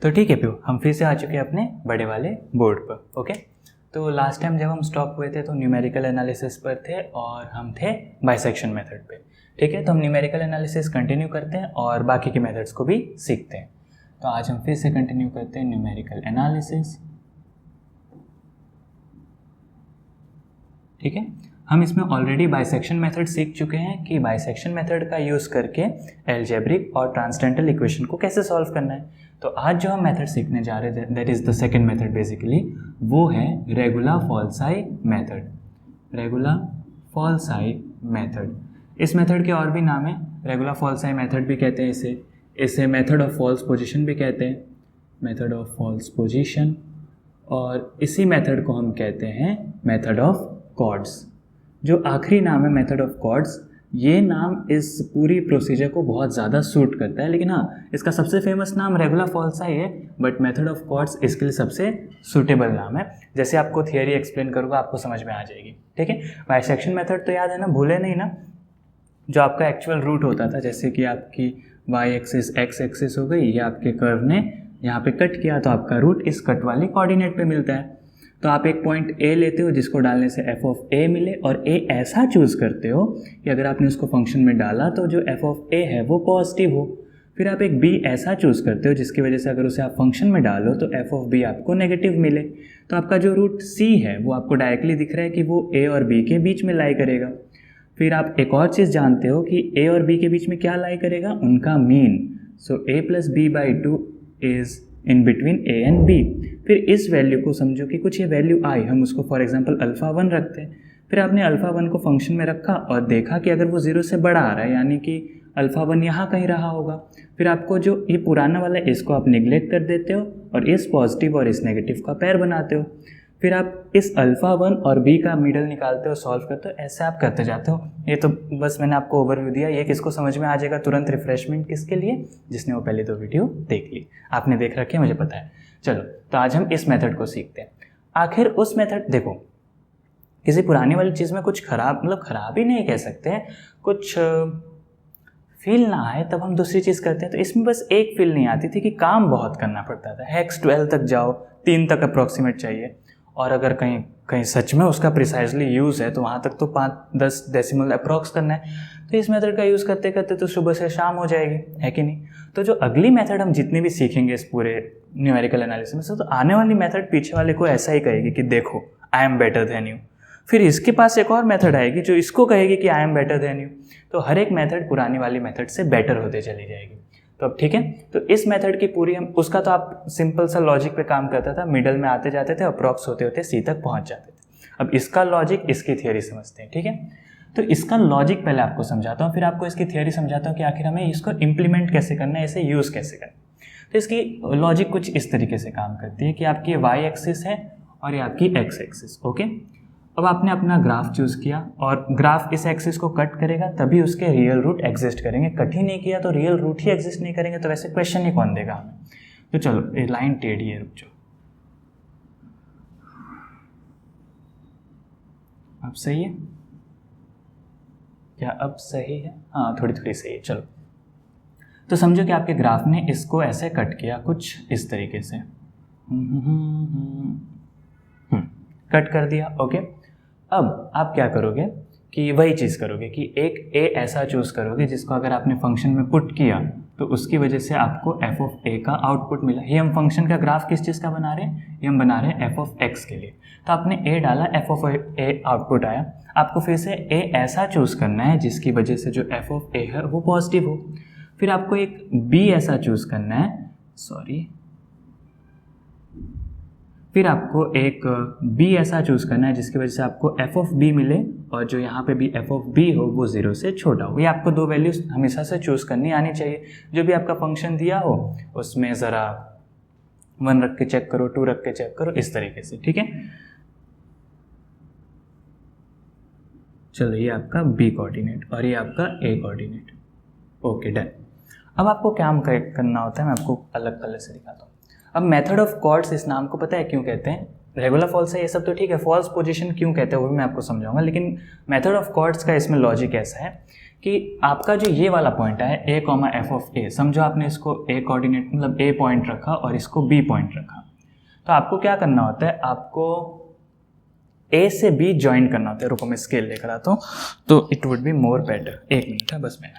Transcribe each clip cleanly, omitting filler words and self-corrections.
तो ठीक है प्यू, हम फिर से आ चुके हैं अपने बड़े वाले बोर्ड पर। ओके, तो लास्ट टाइम जब हम स्टॉप हुए थे तो न्यूमेरिकल एनालिसिस पर थे और हम थे बाइसेक्शन मेथड पे। ठीक है, तो हम न्यूमेरिकल एनालिसिस कंटिन्यू करते हैं और बाकी के मेथड्स को भी सीखते हैं। तो आज हम फिर से कंटिन्यू करते हैं न्यूमेरिकल एनालिसिस। ठीक है, हम इसमें ऑलरेडी बाइसेक्शन मेथड सीख चुके हैं कि बाइसेक्शन मेथड का यूज़ करके एल्जेब्रिक और ट्रांसडेंटल इक्वेशन को कैसे सॉल्व करना है। तो आज जो हम मेथड सीखने जा रहे हैं that is the second method basically, वो है regular falsi method. Regular falsi method, इस मेथड के और भी नाम है, रेगुलर फॉल्साई मेथड भी कहते हैं इसे मेथड ऑफ फॉल्स पोजीशन भी कहते हैं, मेथड ऑफ फॉल्स पोजीशन। और इसी मेथड को हम कहते हैं मेथड ऑफ कॉर्ड्स। जो आखिरी नाम है मेथड ऑफ कॉर्ड्स, ये नाम इस पूरी प्रोसीजर को बहुत ज़्यादा सूट करता है, लेकिन हाँ, इसका सबसे फेमस नाम रेगुलर फॉल्साई है, बट मेथड ऑफ कॉर्ड्स इसके लिए सबसे सूटेबल नाम है। जैसे आपको थियरी एक्सप्लेन करूँगा आपको समझ में आ जाएगी। ठीक है, बाइसेक्शन मेथड तो याद है ना, भूले नहीं ना। जो आपका एक्चुअल रूट होता था, जैसे कि आपकी वाई एक्सिस एक्स एक्सिस हो गई, ये आपके कर्व ने यहाँ पे कट किया तो आपका रूट इस कट वाले कोऑर्डिनेट पे मिलता है। तो आप एक पॉइंट ए लेते हो जिसको डालने से एफ ऑफ ए मिले, और ए ऐसा चूज़ करते हो कि अगर आपने उसको फंक्शन में डाला तो जो एफ ऑफ ए है वो पॉजिटिव हो। फिर आप एक बी ऐसा चूज़ करते हो जिसकी वजह से अगर उसे आप फंक्शन में डालो तो एफ ऑफ बी आपको नेगेटिव मिले। तो आपका जो रूट सी है वो आपको डायरेक्टली दिख रहा है कि वो ए और बी के बीच में लाई करेगा। फिर आप एक और चीज़ जानते हो कि ए और बी के बीच में क्या लाई करेगा, उनका mean. So A plus B by 2 is in between A and B. फिर इस वैल्यू को समझो कि कुछ ये वैल्यू आई, हम उसको फॉर एग्जांपल अल्फ़ा 1 रखते हैं। फिर आपने अल्फ़ा 1 को फंक्शन में रखा और देखा कि अगर वो 0 से बड़ा आ रहा है, यानी कि अल्फ़ा 1 यहाँ कहीं रहा होगा। फिर आपको जो ये पुराना वाला है इसको आप निगलेक्ट कर देते हो और इस पॉजिटिव और इस नेगेटिव का पेयर बनाते हो। फिर आप इस अल्फ़ा 1 और बी का मिडल निकालते हो, सॉल्व करते हो, ऐसे आप करते जाते हो। ये तो बस मैंने आपको ओवरव्यू दिया, ये किसको समझ में आ जाएगा तुरंत रिफ्रेशमेंट किसके लिए, जिसने वो पहले 2 वीडियो देख ली। आपने देख रखी है, मुझे पता है। चलो, तो आज हम इस मेथड को सीखते हैं। आखिर उस मेथड, देखो किसी पुरानी वाली चीज़ में कुछ खराब, मतलब खराब ही नहीं कह सकते हैं, कुछ फील ना आए तब हम दूसरी चीज़ करते हैं। तो इसमें बस एक फील नहीं आती थी कि काम बहुत करना पड़ता था। हेक्स 12 तक जाओ, 3 तक अप्रॉक्सीमेट चाहिए, और अगर कहीं कहीं सच में उसका प्रिसाइजली यूज़ है तो वहाँ तक तो 5-10 डेसिमल अप्रॉक्स करना है। तो इस मेथड का यूज़ करते करते तो सुबह से शाम हो जाएगी, है कि नहीं। तो जो अगली मेथड हम जितनी भी सीखेंगे इस पूरे न्यूमेरिकल एनालिसिस में से, तो आने वाली मेथड पीछे वाले को ऐसा ही कहेगी कि देखो I am better than you. फिर इसके पास एक और मेथड आएगी जो इसको कहेगी कि I am better than you. तो हर एक मेथड पुरानी वाली मेथड से बेटर होते चली जाएगी। तो अब ठीक है, तो इस मेथड की पूरी हम उसका तो आप सिंपल सा लॉजिक पे काम करता था, मिडल में आते जाते थे, अप्रॉक्स होते होते सी तक पहुंच जाते थे। अब इसका लॉजिक, इसकी थियरी समझते हैं। ठीक है, तो इसका लॉजिक पहले आपको समझाता हूँ, फिर आपको इसकी थियरी समझाता हूँ कि आखिर हमें इसको इम्प्लीमेंट कैसे करना है, इसे यूज़ कैसे करना है। तो इसकी लॉजिक कुछ इस तरीके से काम करती है कि आपकी वाई एक्सिस है और ये आपकी एक्स एक्सिस। ओके, अब आपने अपना ग्राफ चूज़ किया और ग्राफ इस एक्सिस को कट करेगा तभी उसके रियल रूट एग्जिस्ट करेंगे। कट ही नहीं किया तो रियल रूट ही एग्जिस्ट नहीं करेंगे, तो वैसे क्वेश्चन ही कौन देगा हमें। तो चलो, ये लाइन टेढ़ी है, रुक जाओ। अब सही है क्या? अब सही है, हाँ थोड़ी थोड़ी सही है। चलो, तो समझो कि आपके ग्राफ ने इसको ऐसे कट किया कुछ इस तरीके से, कट कर दिया। ओके, अब आप क्या करोगे कि वही चीज़ करोगे कि एक ए ऐसा चूज़ करोगे जिसको अगर आपने फंक्शन में पुट किया तो उसकी वजह से आपको एफ ऑफ ए का आउटपुट मिला। ये हम फंक्शन का ग्राफ किस चीज़ का बना रहे हैं, ये हम बना रहे हैं एफ ऑफ एक्स के लिए। तो आपने ए डाला, एफ ऑफ ए आउटपुट आया। आपको फिर से ए ऐसा चूज़ करना है जिसकी वजह से जो एफ ऑफ ए है वो पॉजिटिव हो। फिर आपको एक बी ऐसा चूज़ करना है, फिर आपको एक b ऐसा चूज़ करना है जिसकी वजह से आपको f ऑफ b मिले और जो यहाँ पे भी f ऑफ b हो वो 0 से छोटा हो। ये आपको 2 वैल्यूज हमेशा से चूज़ करनी आनी चाहिए। जो भी आपका फंक्शन दिया हो उसमें ज़रा 1 रख के चेक करो, 2 रख के चेक करो, इस तरीके से। ठीक है, चलो ये आपका b कोऑर्डिनेट और ये आपका a कोऑर्डिनेट। Okay, done. अब आपको क्या करना होता है, मैं आपको अलग कलर से दिखाता हूँ। अब मेथड ऑफ कॉर्ड्स इस नाम को पता है क्यों कहते हैं? रेगुलर फॉल्स है ये सब तो ठीक है, फॉल्स पोजीशन क्यों कहते हैं वो भी मैं आपको समझाऊंगा। लेकिन मेथड ऑफ कॉर्ड्स का इसमें लॉजिक ऐसा है कि आपका जो ये वाला पॉइंट है a कॉमा एफ ऑफ ए, समझो आपने इसको a कोऑर्डिनेट मतलब a पॉइंट रखा और इसको b पॉइंट रखा, तो आपको क्या करना होता है, आपको a से b ज्वाइन करना होता है। रुको मैं स्केल लेकर आता हूँ तो it would be more better. 1 minute है बस मैं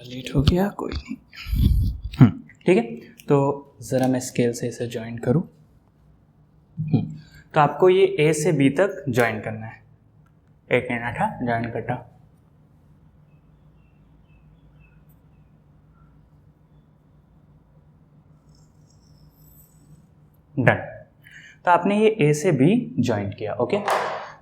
लेट हो गया, कोई नहीं। ठीक है, तो ज़रा मैं स्केल से इसे ज्वाइन करूँ। तो आपको ये a से b तक ज्वाइन करना है। 1 मिनट है, ज्वाइन करता। डन। तो आपने ये a से b ज्वाइन किया। ओके,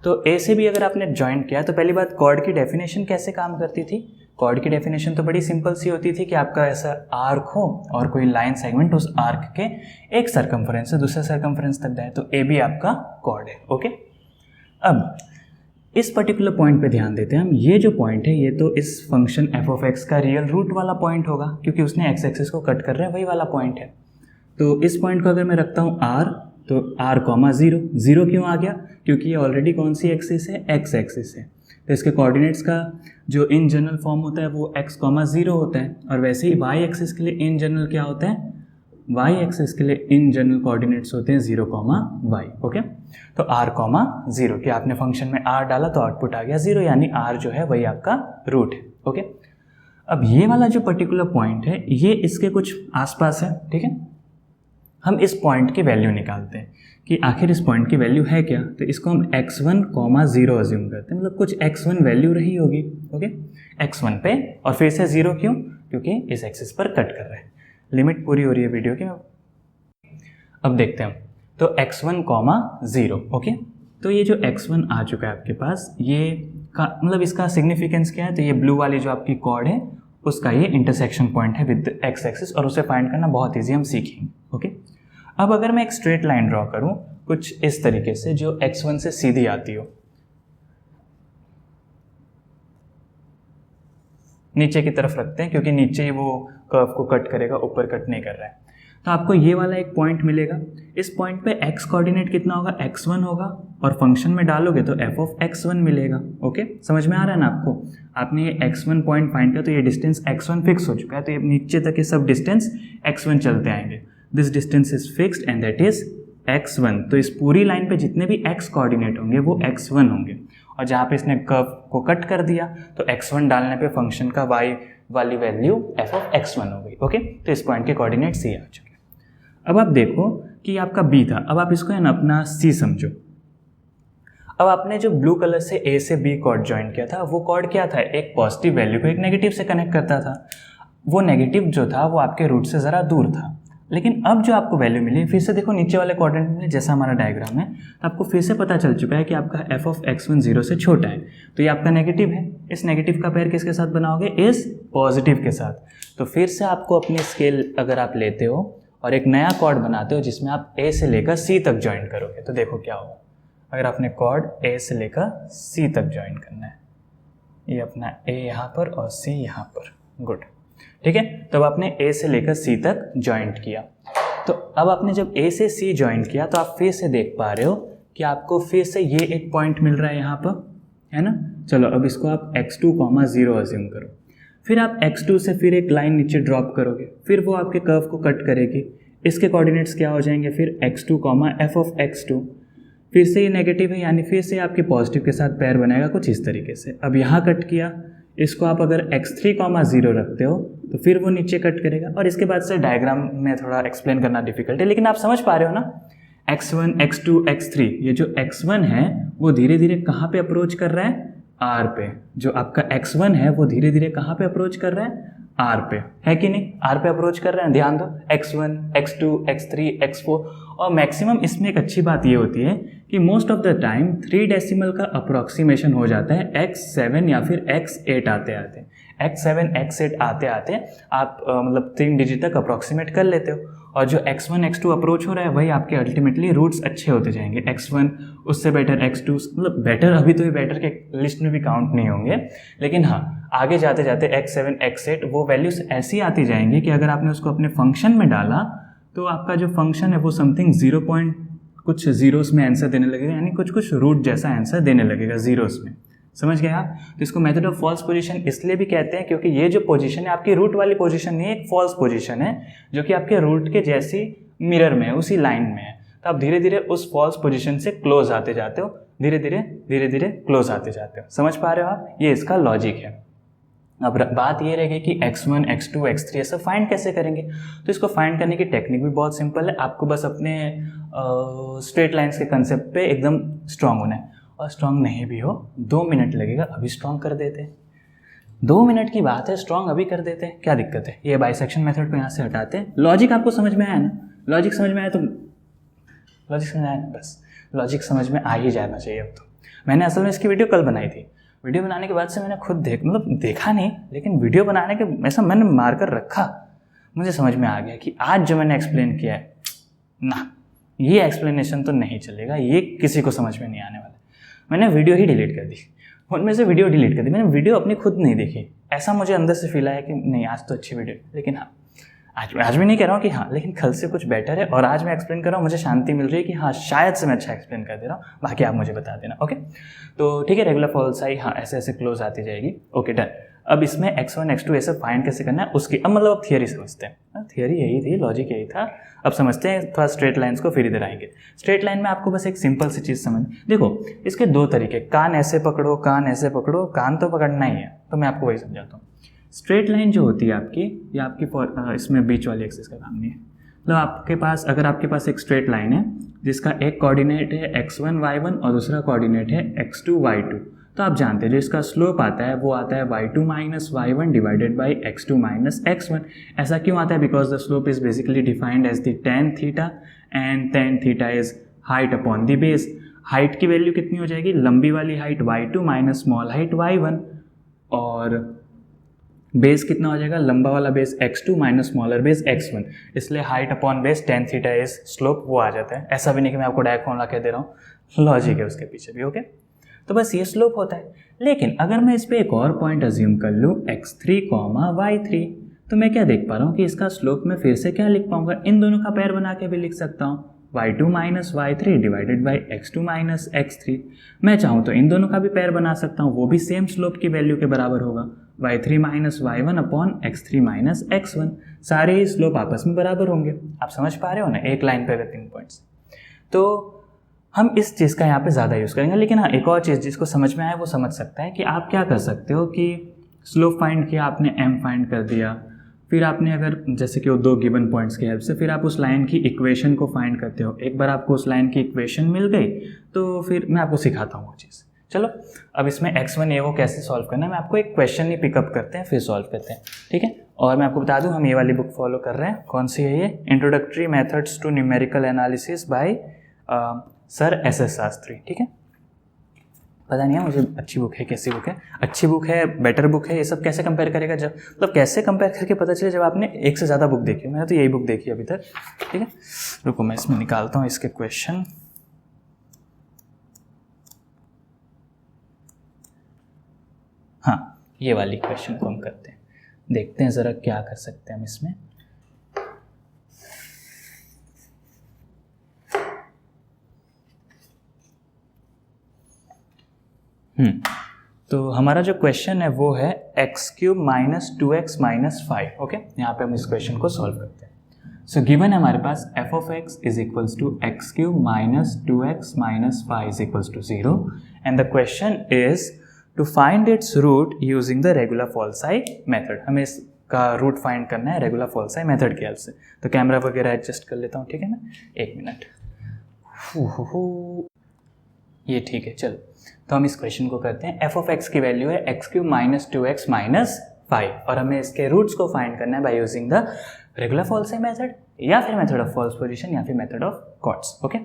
तो a से b अगर आपने ज्वाइन किया तो पहली बात कॉर्ड की डेफिनेशन कैसे काम करती थी। कॉर्ड की डेफिनेशन तो बड़ी सिंपल सी होती थी कि आपका ऐसा आर्क हो और कोई लाइन सेगमेंट उस आर्क के एक सरकमफ्रेंस से दूसरे सरकमफ्रेंस तक जाए, तो ए बी आपका कॉर्ड है। ओके, अब इस पर्टिकुलर पॉइंट पे ध्यान देते हैं हम। ये जो पॉइंट है ये तो इस फंक्शन एफ ऑफ एक्स का रियल रूट वाला पॉइंट होगा, क्योंकि उसने एक्स एक्सिस को कट कर रहे हैं, वही वाला पॉइंट है। तो इस पॉइंट को अगर मैं रखता हूँ आर, तो आर कॉमा ज़ीरो। ज़ीरो क्यों आ गया, क्योंकि ये ऑलरेडी कौन सी एक्सिस है, एक्स एक्सिस है। तो इसके कोऑर्डिनेट्स का जो इन जनरल फॉर्म होता है वो x कॉमा ज़ीरो होता है, और वैसे ही y एक्सिस के लिए इन जनरल क्या होता है, y एक्सिस के लिए इन जनरल कोऑर्डिनेट्स होते हैं 0 कॉमा y। ओके, तो r कॉमा ज़ीरो कि आपने फंक्शन में r डाला तो आउटपुट आ गया 0, यानी r जो है वही आपका रूट है। ओके, अब ये वाला जो पर्टिकुलर पॉइंट है ये इसके कुछ आसपास है। ठीक है, हम इस पॉइंट की वैल्यू निकालते हैं कि आखिर इस पॉइंट की वैल्यू है क्या। तो इसको हम x1 कॉमा ज़ीरो अज्यूम करते हैं, मतलब कुछ x1 वैल्यू रही होगी। ओके, x1 पे, और फिर से ज़ीरो क्यों, क्योंकि इस एक्सिस पर कट कर रहे हैं। लिमिट पूरी हो रही है वीडियो की। अब देखते हैं हम, तो x1 कॉमा ज़ीरो। ओके, तो ये जो x1 आ चुका है आपके पास, ये का मतलब इसका सिग्निफिकेंस क्या है, तो ये ब्लू वाली जो आपकी कॉर्ड है उसका ये इंटरसेक्शन पॉइंट है विद एक्स एक्सिस, और उसे फाइंड करना बहुत ईजी, हम सीखेंगे। ओके, अब अगर मैं एक स्ट्रेट लाइन ड्रॉ करूं कुछ इस तरीके से जो x1 से सीधी आती हो, नीचे की तरफ रखते हैं क्योंकि नीचे ही वो कर्व को कट करेगा, ऊपर कट नहीं कर रहा है। तो आपको ये वाला एक पॉइंट मिलेगा। इस पॉइंट पे x कोऑर्डिनेट कितना होगा, x1 होगा, और फंक्शन में डालोगे तो f ऑफ x1 मिलेगा। ओके, समझ में आ रहा है ना आपको। आपने ये x1 पॉइंट फाइंड किया तो ये डिस्टेंस x1 फिक्स हो चुका है, तो ये नीचे तक ये सब डिस्टेंस x1 चलते आएंगे। This distance is fixed and that is x1। तो इस पूरी लाइन पे जितने भी x कोऑर्डिनेट होंगे वो x1 होंगे, और जहाँ पे इसने कर्व को कट कर दिया तो x1 डालने पे फंक्शन का y वाली वैल्यू f ऑफ x1 हो गई। ओके, तो इस पॉइंट के कोऑर्डिनेट c आ चुके। अब आप देखो कि आपका b था, अब आप इसको है ना अपना c समझो। अब आपने जो ब्लू कलर से a से b कॉर्ड ज्वाइन किया था, वो कॉर्ड क्या था, एक पॉजिटिव वैल्यू को एक नेगेटिव से कनेक्ट करता था। वो नेगेटिव जो था वो आपके रूट से ज़रा दूर था। लेकिन अब जो आपको वैल्यू मिली, फिर से देखो नीचे वाले कोऑर्डिनेट में जैसा हमारा डायग्राम है, आपको फिर से पता चल चुका है कि आपका f ऑफ x1 0 से छोटा है, तो ये आपका नेगेटिव है। इस नेगेटिव का पेयर किसके साथ बनाओगे, इस पॉजिटिव के साथ। तो फिर से आपको अपनी स्केल अगर आप लेते हो और एक नया कॉर्ड बनाते हो जिसमें आप a से लेकर c तक ज्वाइन करोगे, तो देखो क्या होगा। अगर आपने कॉर्ड a से लेकर c तक ज्वाइन करना है, ये अपना a यहाँ पर और c यहाँ पर, गुड, ठीक है। तो अब आपने a से लेकर c तक ज्वाइंट किया। तो अब आपने जब a से c ज्वाइंट किया तो आप फिर से देख पा रहे हो कि आपको फिर से ये एक पॉइंट मिल रहा है यहाँ पर, है ना। चलो अब इसको आप x2 कॉमा 0 अज्यूम करो। फिर आप x2 से फिर एक लाइन नीचे ड्रॉप करोगे, फिर वो आपके कर्व को कट करेगी। इसके कोऑर्डिनेट्स क्या हो जाएंगे, फिर x2 comma f of x2। फिर से ये नेगेटिव है, यानी फिर से आपके पॉजिटिव के साथ पैर बनाएगा कुछ इस तरीके से। अब यहाँ कट किया, इसको आप अगर x3 कॉमा 0 रखते हो तो फिर वो नीचे कट करेगा। और इसके बाद से डायग्राम में थोड़ा एक्सप्लेन करना डिफिकल्ट है, लेकिन आप समझ पा रहे हो ना। x1, x2, x3, ये जो x1 है वो धीरे धीरे कहाँ पे अप्रोच कर रहा है, आर पे। जो आपका x1 है वो धीरे धीरे कहाँ पे अप्रोच कर रहा है, आर पे, है कि नहीं, आर पे अप्रोच कर रहे हैं, ध्यान दो, x1, x2, x3, x4। और मैक्सिमम इसमें एक अच्छी बात ये होती है कि most of the time 3 decimal का अप्रोक्सीमेशन हो जाता है x7 या फिर x8 आते आते, x7 x8 आते आते आप मतलब 3 डिजिट तक अप्रोक्सीमेट कर लेते हो। और जो x1 x2 अप्रोच हो रहा है वही आपके अल्टीमेटली रूट्स अच्छे होते जाएंगे, x1 उससे बेटर, x2 मतलब बेटर, अभी तो ये बेटर के लिस्ट में भी काउंट नहीं होंगे, लेकिन हाँ आगे जाते जाते x7 x8 वो वैल्यूज ऐसी आती जाएंगी कि अगर आपने उसको अपने फंक्शन में डाला तो आपका जो फंक्शन है वो समथिंग 0 पॉइंट कुछ जीरोस में आंसर देने लगेगा, यानी कुछ कुछ रूट जैसा आंसर देने लगेगा जीरोस में। समझ गए आप? तो इसको मेथड ऑफ फॉल्स पोजीशन इसलिए भी कहते हैं क्योंकि ये जो पोजीशन है आपकी रूट वाली पोजीशन नहीं है, एक फॉल्स पोजीशन है जो कि आपके रूट के जैसी मिरर में है, उसी लाइन में है। तो आप धीरे धीरे उस फॉल्स पोजीशन से क्लोज आते जाते हो, धीरे धीरे क्लोज आते जाते हो। समझ पा रहे हो आप? ये इसका लॉजिक है। अब बात ये रहेगी कि x1, x2, x3 ये सब फाइंड कैसे करेंगे। तो इसको फाइंड करने की टेक्निक भी बहुत सिंपल है, आपको बस अपने स्ट्रेट लाइंस के कंसेप्ट पे एकदम स्ट्रांग होना है। और स्ट्रांग नहीं भी हो 2 मिनट लगेगा, अभी स्ट्रांग कर देते हैं। 2 मिनट की बात है, स्ट्रांग अभी कर देते हैं, क्या दिक्कत है। ये बाइसेक्शन मेथड को यहाँ से हटाते हैं। लॉजिक आपको समझ में आया ना? लॉजिक समझ में आया तो लॉजिक समझ आया ना, बस लॉजिक समझ में आ ही जाना चाहिए अब तो। मैंने असल में इसकी वीडियो कल बनाई थी, वीडियो बनाने के बाद से मैंने खुद देखा नहीं, लेकिन वीडियो बनाने के ऐसा मैंने मार कर रखा, मुझे समझ में आ गया कि आज जो मैंने एक्सप्लेन किया है ना, ये एक्सप्लेनेशन तो नहीं चलेगा, ये किसी को समझ में नहीं आने वाला। मैंने वीडियो ही डिलीट कर दी, उनमें से वीडियो डिलीट कर दी। मैंने वीडियो अपनी खुद नहीं देखी, ऐसा मुझे अंदर से फील आया कि नहीं आज तो अच्छी वीडियो, लेकिन हाँ आज भी नहीं कह रहा हूँ कि हाँ, लेकिन कल से कुछ बेटर है। और आज मैं एक्सप्लेन कर रहा हूँ, मुझे शांति मिल रही है कि हाँ शायद से मैं अच्छा एक्सप्लेन कर दे रहा हूँ, बाकी आप मुझे बता देना। ओके, तो ठीक है, रेगुलर फॉल्स आई, हाँ ऐसे ऐसे क्लोज आती जाएगी। Okay done. अब इसमें x1 x2 ऐसे फाइंड कैसे करना है उसकी अब मतलब अब थियरी समझते हैं। थियरी यही थी, लॉजिक यही था। अब समझते हैं थोड़ा स्ट्रेट लाइन्स को, फिर इधर आएंगे। स्ट्रेट लाइन में आपको बस एक सिंपल सी चीज़ समझ, देखो इसके 2 तरीके, कान ऐसे पकड़ो, कान ऐसे पकड़ो, कान तो पकड़ना ही है, तो मैं आपको वही समझाता हूँ। स्ट्रेट लाइन जो होती है आपकी, ये आपकी इसमें बीच वाली एक्सिस का काम नहीं है। मतलब आपके पास, अगर आपके पास एक स्ट्रेट लाइन है जिसका एक कोऑर्डिनेट है x1 y1 और दूसरा कोऑर्डिनेट है x2 y2, तो आप जानते हैं जो इसका स्लोप आता है वो आता है y2 minus y1 divided by x2 minus x1। ऐसा क्यों आता है? Because the slope is basically defined as the tan theta and tan theta is height upon the base. Height की वैल्यू कितनी हो जाएगी? लंबी वाली height y2 minus small height y1, और बेस कितना हो जाएगा? लंबा वाला base x2 minus smaller base x1, इसलिए height upon base tan theta is slope, वो आ जाता है। ऐसा भी नहीं कि मैं आपको डायरेक्ट फॉर्मूला कह दे रहा हूँ, लॉजिक है उसके पीछे भी। ओके, तो बस ये स्लोप होता है। लेकिन अगर मैं इस पर एक और पॉइंट अज्यूम कर लूँ x3, y3, तो मैं क्या देख पा रहा हूँ कि इसका स्लोप मैं फिर से क्या लिख पाऊंगा? इन दोनों का पेयर बना के भी लिख सकता हूँ, y2 minus y3 divided by x2 minus x3। मैं चाहूँ तो इन दोनों का भी पेयर बना सकता हूँ, वो भी सेम स्लोप की वैल्यू के बराबर होगा, y3 minus y1 upon x3 minus x1। सारे ही स्लोप आपस में बराबर होंगे। आप समझ पा रहे हो ना, एक लाइन पे अगर 3 पॉइंट्स। तो हम इस चीज़ का यहाँ पे ज़्यादा यूज़ करेंगे। लेकिन हाँ, एक और चीज़ जिसको समझ में आए वो समझ सकता है कि आप क्या कर सकते हो कि स्लोप फाइंड किया आपने, m फाइंड कर दिया, फिर आपने अगर जैसे कि वो 2 गिवन पॉइंट्स की हेल्प से फिर आप उस लाइन की इक्वेशन को फाइंड करते हो। एक बार आपको उस लाइन की इक्वेशन मिल गई तो फिर मैं आपको सिखाता हूँ वो चीज़। चलो अब इसमें x1 a वो कैसे सॉल्व करना है, मैं आपको एक क्वेश्चन ही पिकअप करते हैं फिर सॉल्व करते हैं, ठीक है। और मैं आपको बता दूं हम ये वाली बुक फॉलो कर रहे हैं। कौन सी है ये? Introductory methods to numerical analysis by sir SS Shastri, ठीक है। पता नहीं है मुझे अच्छी बुक है कैसी बुक है, अच्छी बुक है बेटर बुक है, ये सब कैसे कंपेयर करेगा, जब मतलब कैसे कंपेयर करके पता चले जब आपने एक से ज़्यादा बुक देखी। मैंने तो यही बुक देखी अभी तक, ठीक है। रुको मैं इसमें निकालता हूँ इसके क्वेश्चन। हाँ, ये वाली क्वेश्चन को हम करते हैं, देखते हैं ज़रा क्या कर सकते हैं हम इसमें। तो हमारा जो क्वेश्चन है वो है x³ minus 2x minus 5। Okay, यहाँ पे हम इस क्वेश्चन को सॉल्व करते हैं। सो गिवन है हमारे पास f of x is equals to x³ minus 2x minus 5 is equals to 0 and the question is to find its root using the regular falsi method. हमें इसका रूट फाइंड करना है रेगुलर फॉल्साई मेथड की help से। तो camera वगैरह adjust कर लेता हूँ, ठीक है ना, 1 मिनट। ये ठीक है। चलो तो हम इस क्वेश्चन को करते हैं। एफ ऑफ एक्स की वैल्यू है x³ - 2x - 5 और हमें इसके रूट्स को फाइंड करना है by using the regular false method या फिर मेथड ऑफ फॉल्स पोजीशन या फिर मेथड ऑफ कॉट्स। ओके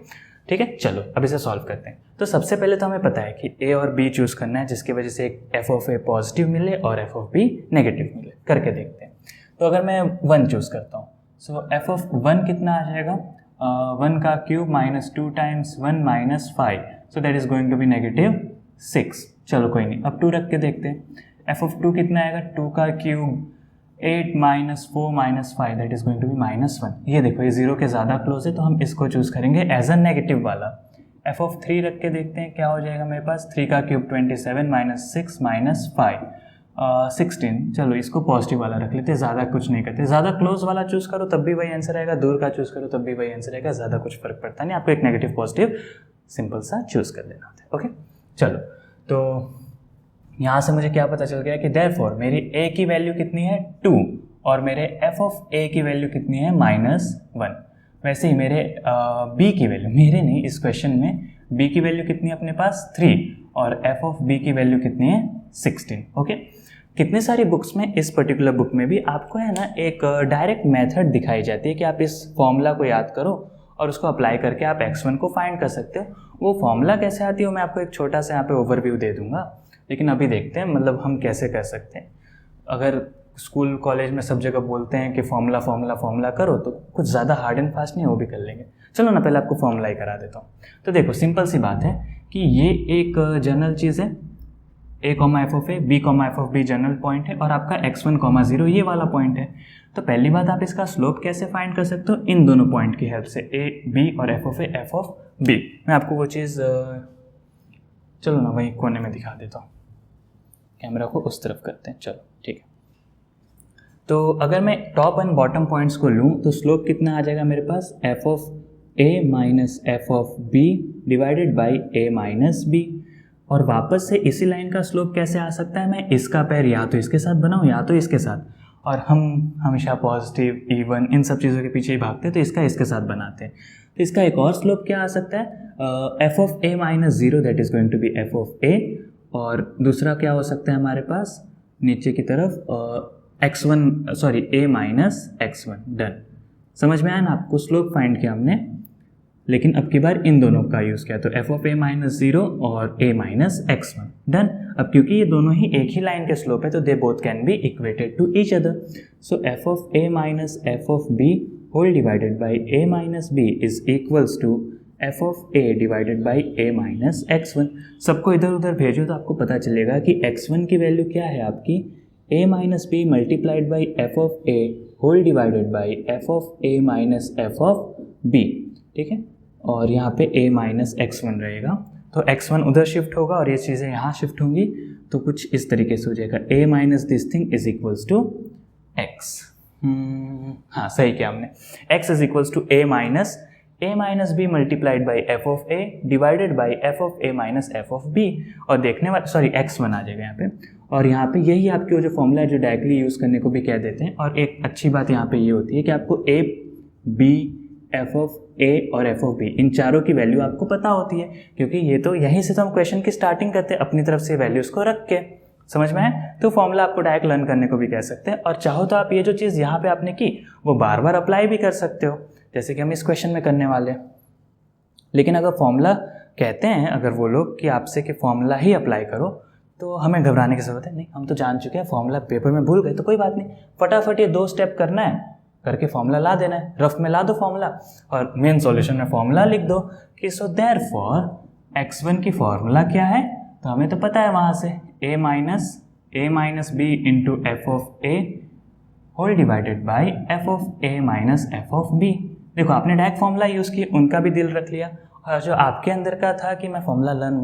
ठीक है, चलो अब इसे सॉल्व करते हैं। तो सबसे पहले तो हमें पता है कि a और b चूज़ करना है जिसकी वजह से एक एफ ऑफ ए पॉजिटिव मिले और एफ ऑफ बी नेगेटिव मिले। करके देखते हैं। तो अगर मैं 1 चूज़ करता हूँ, सो एफ ऑफ 1 कितना आ जाएगा, 1 का cube -2 times 1 - 5, so that is going to be -6। चलो कोई नहीं, अब 2 रख के देखते हैं। एफ ऑफ 2 कितना आएगा, 2 का cube 8 - 4 - 5, that is going to be -1। ये देखो ये 0 के ज़्यादा क्लोज है तो हम इसको चूज़ करेंगे एज अ नेगेटिव वाला। एफ ऑफ 3 रख के देखते हैं क्या हो जाएगा मेरे पास, 3 का क्यूब 27 - 6 - 5 16। चलो इसको पॉजिटिव वाला रख लेते हैं, ज़्यादा कुछ नहीं करते। ज़्यादा क्लोज वाला चूज़ करो तब भी वही आंसर आएगा, दूर का चूज़ करो तब भी वही आंसर आएगा, ज़्यादा कुछ फर्क पड़ता नहीं। आपको एक नेगेटिव पॉजिटिव सिंपल सा चूज़ कर लेना होता है। ओके चलो, तो यहाँ से मुझे क्या पता चल गया कि देयरफॉर मेरी a की वैल्यू कितनी है 2 और मेरे f ऑफ a की वैल्यू कितनी है -1। वैसे ही मेरे b की वैल्यू, मेरे नहीं इस क्वेश्चन में b की वैल्यू कितनी है अपने पास 3 और f ऑफ b की वैल्यू कितनी है 16। ओके कितने सारी बुक्स में, इस पर्टिकुलर बुक में भी आपको है ना एक डायरेक्ट मेथड दिखाई जाती है कि आप इस फॉर्मूला को याद करो और उसको अप्लाई करके आप x1 को फाइंड कर सकते हो। वो फॉर्मूला कैसे आती है मैं आपको एक छोटा सा यहाँ पे ओवरव्यू दे दूंगा, लेकिन अभी देखते हैं मतलब हम कैसे कर सकते हैं। अगर स्कूल कॉलेज में सब जगह बोलते हैं कि फॉर्मूला फॉर्मूला फॉर्मूला करो तो कुछ ज़्यादा हार्ड एंड फास्ट नहीं, वो भी कर लेंगे। चलो ना पहले आपको फॉर्मूला ही करा देता हूँ। तो देखो सिंपल सी बात है कि ये एक जनरल चीज़ है, a, f of a, b, f of b general point है और आपका x1, 0 ये वाला पॉइंट है। तो पहली बात आप इसका स्लोप कैसे फाइंड कर सकते हो, इन दोनों पॉइंट की हेल्प से, a, b और f of a, f of b। मैं आपको वो चीज़ चलो ना वहीं कोने में दिखा देता हूँ, कैमरा को उस तरफ करते हैं। चलो ठीक है, तो अगर मैं टॉप एंड बॉटम पॉइंट्स को लूँ तो स्लोप कितना आ जाएगा मेरे पास, f of a minus f of b divided by a minus b। और वापस से इसी लाइन का स्लोप कैसे आ सकता है, मैं इसका पैर या तो इसके साथ बनाऊँ या तो इसके साथ, और हम हमेशा पॉजिटिव, इवन इन सब चीज़ों के पीछे ही भागते हैं तो इसका इसके साथ बनाते हैं। तो इसका एक और स्लोप क्या आ सकता है, f of a minus 0 that is going to be f of a, और दूसरा क्या हो सकता है हमारे पास नीचे की तरफ a माइनस x1। डन, समझ में आया ना आपको, स्लोप फाइंड किया हमने, लेकिन अब की बार इन दोनों का यूज़ किया तो f ऑफ a माइनस 0 और a माइनस x1। डन, अब क्योंकि ये दोनों ही एक ही लाइन के स्लोप है तो they both can be equated to each other. So f of a minus f of b whole divided by a minus b is equals to f of a divided by a minus x1। सबको इधर उधर भेजो तो आपको पता चलेगा कि x1 की वैल्यू क्या है आपकी a minus b multiplied by f of a whole divided by f of a minus f of b। ठीक है, और यहाँ पे a माइनस x1 रहेगा तो x1 उधर शिफ्ट होगा और ये चीज़ें यहाँ शिफ्ट होंगी तो कुछ इस तरीके से हो जाएगा, a minus this thing is equals to x। हाँ सही किया हमने, x is equals to a minus b multiplied by f of a divided by f of a minus f of b। और देखने वाले सॉरी x1 आ जाएगा यहाँ पे, और यहाँ पे यही आपकी वो जो फॉर्मूला है जो डायरेक्टली यूज़ करने को भी कह देते हैं। और एक अच्छी बात यहाँ पे ये होती है कि आपको a, b, f of a और f ऑफ b इन चारों की वैल्यू आपको पता होती है, क्योंकि ये तो यहीं से तो हम क्वेश्चन की स्टार्टिंग करते हैं अपनी तरफ से वैल्यूज़ को रख के। समझ में आए, तो फॉर्मूला आपको डायरेक्ट लर्न करने को भी कह सकते हैं, और चाहो तो आप ये जो चीज़ यहाँ पे आपने की वो बार बार अप्लाई भी कर सकते हो, जैसे कि हम इस क्वेश्चन में करने वाले हैं। लेकिन अगर फॉर्मूला कहते हैं अगर वो लोग कि आपसे कि फॉर्मूला ही अप्लाई करो तो हमें घबराने की ज़रूरत है नहीं, हम तो जान चुके हैं फॉर्मूला पेपर में भूल गए तो कोई बात नहीं, फटाफट ये 2 स्टेप करना है, करके फॉर्मूला ला देना है, रफ में ला दो फॉर्मूला और मेन सॉल्यूशन में फॉर्मूला लिख दो कि सो देयरफॉर x1 की फॉर्मूला क्या है, तो हमें तो पता है वहाँ से a minus b into f of a whole divided by f of a minus f of b। देखो आपने डायरेक्ट फॉर्मूला यूज़ किया, उनका भी दिल रख लिया, और जो आपके अंदर का था कि मैं फॉर्मूला लर्न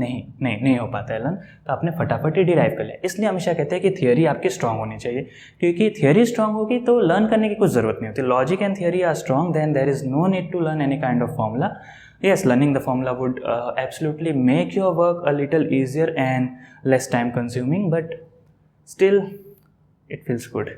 नहीं हो पाता है लर्न, तो आपने फटाफट ही डिराइव कर लिया। इसलिए हमेशा कहते हैं कि थियरी आपकी स्ट्रांग होनी चाहिए, क्योंकि थियरी स्ट्रांग होगी तो लर्न करने की कुछ ज़रूरत नहीं होती। Logic and theory are strong, then there is no need to learn any kind of formula. Yes, learning the formula would absolutely make your work a little easier and less time consuming, but still it feels good.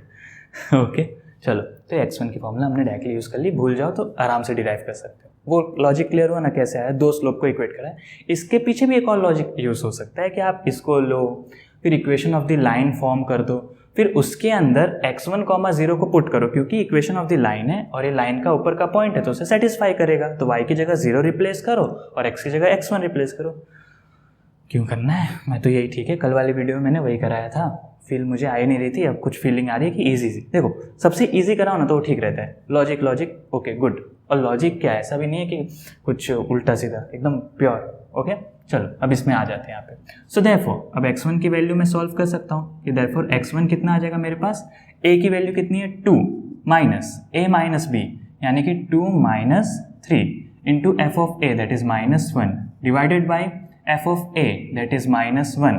Okay, चलो, तो x1 की formula हमने directly use कर ली, भूल जाओ तो आराम से डिराइव कर सकते हो। वो लॉजिक क्लियर हुआ ना कैसे आया, दो स्लोप को इक्वेट करा है। इसके पीछे भी एक और लॉजिक यूज़ हो सकता है कि आप इसको लो, फिर equation of the line form कर दो, फिर उसके अंदर x1, 0 को पुट करो, क्योंकि इक्वेशन ऑफ द लाइन है और ये लाइन का ऊपर का पॉइंट है तो उसे सेटिस्फाई करेगा। तो y की जगह 0 रिप्लेस करो और x की जगह x1 रिप्लेस करो। क्यों करना है, मैं तो यही ठीक है, कल वाली वीडियो में मैंने वही कराया था। फील मुझे आ ही नहीं रही थी, अब कुछ फीलिंग आ रही है कि ईजी सी। देखो, सबसे ईजी कराओ ना तो वो ठीक रहता है। Logic logic okay good. और लॉजिक क्या है, ऐसा भी नहीं है कि कुछ उल्टा सीधा, एकदम प्योर। ओके चलो, अब इसमें आ जाते हैं यहाँ पे। सो देयरफॉर अब x1 की वैल्यू मैं सॉल्व कर सकता हूँ कि देयरफॉर x1 कितना आ जाएगा मेरे पास, a की वैल्यू कितनी है 2 माइनस a माइनस b, यानी कि 2 minus 3 into F of a that is -1 divided by f of a that is -1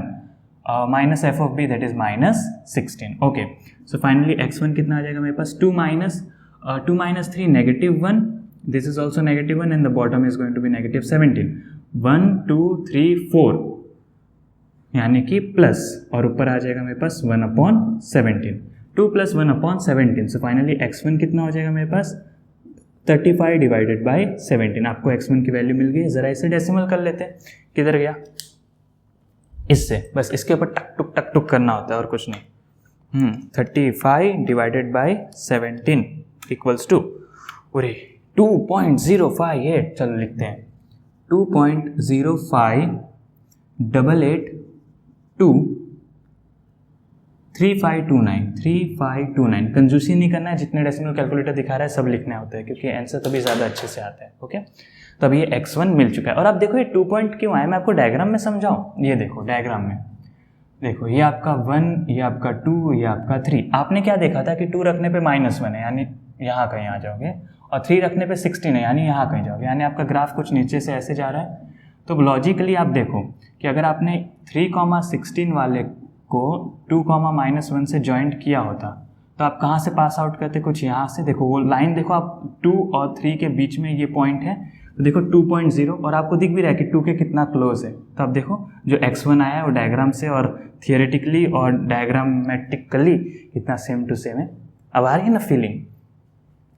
minus f of b that is -16. Okay, so finally x1 कितना आ जाएगा मेरे पास, 2 minus 3 -1, this is also -1 and the bottom is going to be -17. 1 2 3 4 यानी कि plus, और ऊपर आ जाएगा मेरे पास 1/17, 2 + 1/17. so finally x1 कितना हो जाएगा मेरे पास 35 डिवाइडेड बाई 17. आपको x1 की वैल्यू मिल गई। ज़रा इसे डेसिमल कर लेते हैं, किधर गया, इससे बस इसके ऊपर टक टुक करना होता है और कुछ नहीं। 35 डिवाइडेड बाई 17 इक्वल्स टू 2.058। चलो लिखते हैं 2.05882 3529। कंजूसी नहीं करना है, जितने डेसिमल कैलकुलेटर दिखा रहा है सब लिखने होते हैं, क्योंकि आंसर तभी ज़्यादा अच्छे से आता है। ओके, तो अब ये x1 मिल चुका है। और अब देखो ये 2 पॉइंट क्यों आया, मैं आपको डायग्राम में समझाऊं। ये देखो डायग्राम में, देखो ये आपका 1, ये आपका 2, ये आपका 3। आपने क्या देखा था कि 2 रखने पे -1 है, यानी यहाँ कहीं आ जाओगे, और 3 रखने पे 16 है, यानी यहाँ कहीं जाओगे, यानी आपका ग्राफ कुछ नीचे से ऐसे जा रहा है। तो लॉजिकली आप देखो कि अगर आपने 3,16 वाले को 2, -1 से जॉइंट किया होता तो आप कहाँ से पास आउट करते, कुछ यहाँ से। देखो वो लाइन देखो, आप 2 और 3 के बीच में ये पॉइंट है, तो देखो 2.0, और आपको दिख भी रहा है कि 2 के कितना क्लोज है। तो आप देखो जो x1 आया है वो डायग्राम से और थियोरेटिकली और डायग्रामेटिकली कितना सेम टू सेम है। अब आ रही है ना फीलिंग,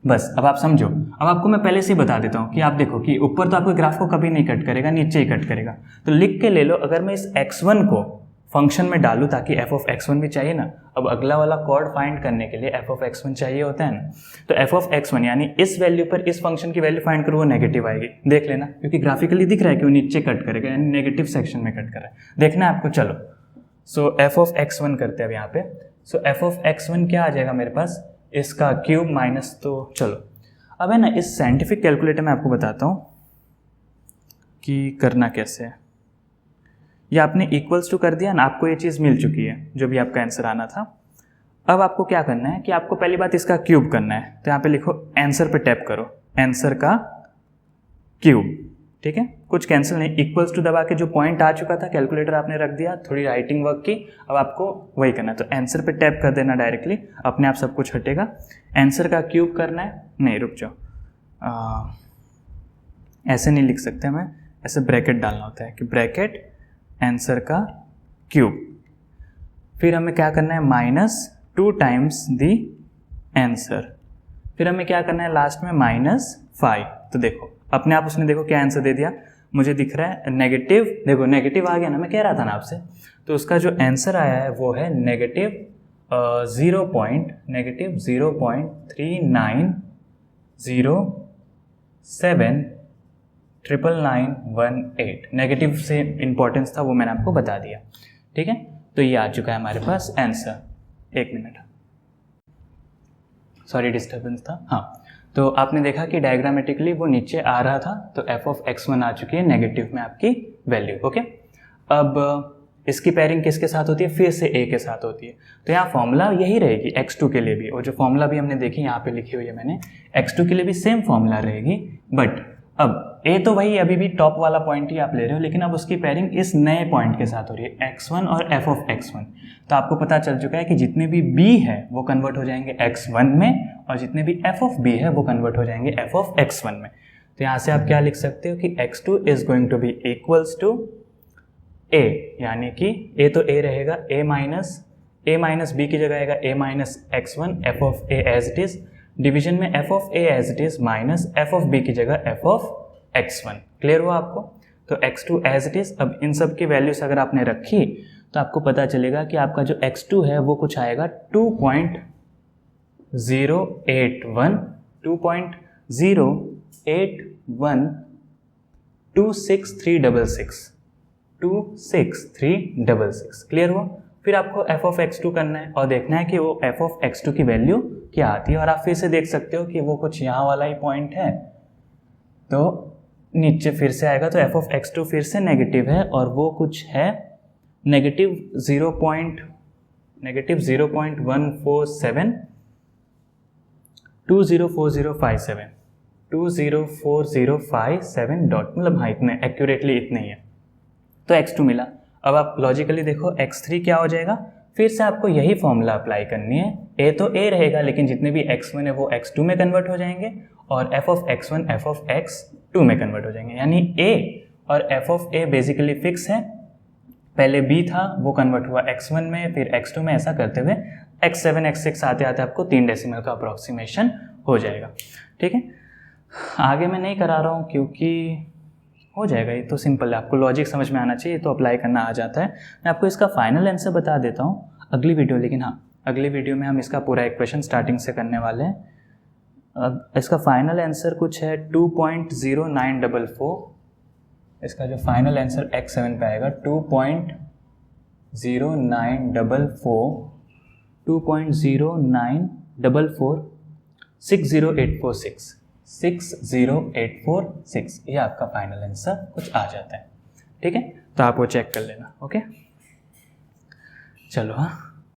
बस अब आप समझो। अब आपको मैं पहले से ही बता देता हूँ कि आप देखो कि ऊपर तो आपको ग्राफ को कभी नहीं कट करेगा, नीचे ही कट करेगा। तो लिख के ले लो, अगर मैं इस x1 को फंक्शन में डालूँ ताकि f of x1 भी चाहिए ना। अब अगला वाला कॉर्ड फाइंड करने के लिए f of x1 चाहिए होता है ना, तो f of x1 यानी इस वैल्यू पर इस फंक्शन की वैल्यू फाइंड करो, वो नेगेटिव आएगी। देख लेना, क्योंकि ग्राफिकली दिख रहा है कि वो नीचे कट करेगा, यानी नेगेटिव सेक्शन में कट कर रहा है, देखना है आपको। चलो सो f of x1 करते हैं अब यहाँ पे। सो f of x1 क्या आ जाएगा मेरे पास, इसका क्यूब माइनस, तो चलो अब है ना इस साइंटिफिक कैलकुलेटर में आपको बताता हूँ कि करना कैसे है। ये आपने इक्वल्स टू कर दिया ना, आपको ये चीज़ मिल चुकी है जो भी आपका आंसर आना था। अब आपको क्या करना है कि आपको पहली बात इसका क्यूब करना है। तो यहाँ पे लिखो आंसर पे टैप करो, आंसर का क्यूब, ठीक है, कुछ कैंसिल नहीं। इक्वल्स टू दबा के जो पॉइंट आ चुका था कैलकुलेटर आपने रख दिया, थोड़ी राइटिंग वर्क की, अब आपको वही करना है। तो आंसर पे टैप कर देना, डायरेक्टली अपने आप सब कुछ हटेगा। आंसर का क्यूब करना है, नहीं रुक जाओ, ऐसे नहीं लिख सकते हमें, ऐसे ब्रैकेट डालना होता है कि ब्रैकेट आंसर का क्यूब, फिर हमें क्या करना है -2 टाइम्स दी आंसर, फिर हमें क्या करना है लास्ट में -5। तो देखो अपने आप उसने देखो क्या आंसर दे दिया, मुझे दिख रहा है नेगेटिव, देखो नेगेटिव आ गया ना, मैं कह रहा था ना आपसे। तो उसका जो आंसर आया है वो है -0.03907,99918। नेगेटिव से इंपॉर्टेंस था वो मैंने आपको बता दिया, ठीक है। तो ये आ चुका है हमारे पास आंसर। एक मिनट, सॉरी डिस्टर्बेंस था। हाँ, तो आपने देखा कि डायग्रामेटिकली वो नीचे आ रहा था, तो f of x1 आ चुकी है नेगेटिव में आपकी वैल्यू। ओके, अब इसकी पेयरिंग किसके साथ होती है, फिर से a के साथ होती है। तो यहाँ फॉर्मूला यही रहेगी x2 के लिए भी, और जो फॉर्मूला भी हमने देखी यहाँ पे लिखी हुई है मैंने, x2 के लिए भी सेम फॉर्मूला रहेगी। बट अब a तो वही अभी भी टॉप वाला पॉइंट ही आप ले रहे हो, लेकिन अब उसकी पेयरिंग इस नए पॉइंट के साथ हो रही है, x1 और f of x1। तो आपको पता चल चुका है कि जितने भी b है वो कन्वर्ट हो जाएंगे x1 में, और जितने भी f of b है वो कन्वर्ट हो जाएंगे f of x1 में। तो यहाँ से आप क्या लिख सकते हो कि x2 is going to be equals to a, यानी कि a तो a रहेगा, a minus a minus B की जगह आएगा a minus x1 f of a as it is, division में f of a as it is minus f of b की जगह f ऑफ x1। क्लियर हुआ आपको? तो x2 एज इट इज। अब इन सब की वैल्यूज अगर आपने रखी तो आपको पता चलेगा कि आपका जो x2 है वो कुछ आएगा 2.081 क्लियर हुआ? फिर आपको f ऑफ x2 करना है और देखना है कि वो f ऑफ x2 की वैल्यू क्या आती है, और आप फिर से देख सकते हो कि वो कुछ यहाँ वाला ही पॉइंट है, तो नीचे फिर से आएगा, तो f ऑफ x2 फिर से नेगेटिव है और वो कुछ है नेगेटिव 0.147 204057 डॉट, मतलब हाँ इतने एक्यूरेटली इतने ही है। तो x2 मिला। अब आप लॉजिकली देखो x3 क्या हो जाएगा, फिर से आपको यही फॉर्मूला अप्लाई करनी है। a तो a रहेगा, लेकिन जितने भी x1 है वो x2 में कन्वर्ट हो जाएंगे और f of x1 f of x2 में कन्वर्ट हो जाएंगे, यानी a और f of a basically fix है। पहले b था वो कन्वर्ट हुआ x1 में, फिर x2 में, ऐसा करते हुए x7 x6 आते आते आपको 3 डेसिमल का अप्रॉक्सीमेशन हो जाएगा। ठीक है, आगे मैं नहीं करा रहा हूँ क्योंकि हो जाएगा, ये तो सिंपल है, आपको लॉजिक समझ में आना चाहिए, तो अप्लाई करना आ जाता है। मैं आपको इसका फाइनल आंसर बता देता हूँ अगली वीडियो, लेकिन हाँ अगली वीडियो में हम इसका पूरा इक्वेशन स्टार्टिंग से करने वाले हैं। इसका फाइनल आंसर कुछ है 2.0944, इसका जो फाइनल आंसर x7 पे आएगा 2.0944 ये आपका फाइनल आंसर कुछ आ जाता है। ठीक है, तो आप वो चेक कर लेना। ओके, चलो हाँ।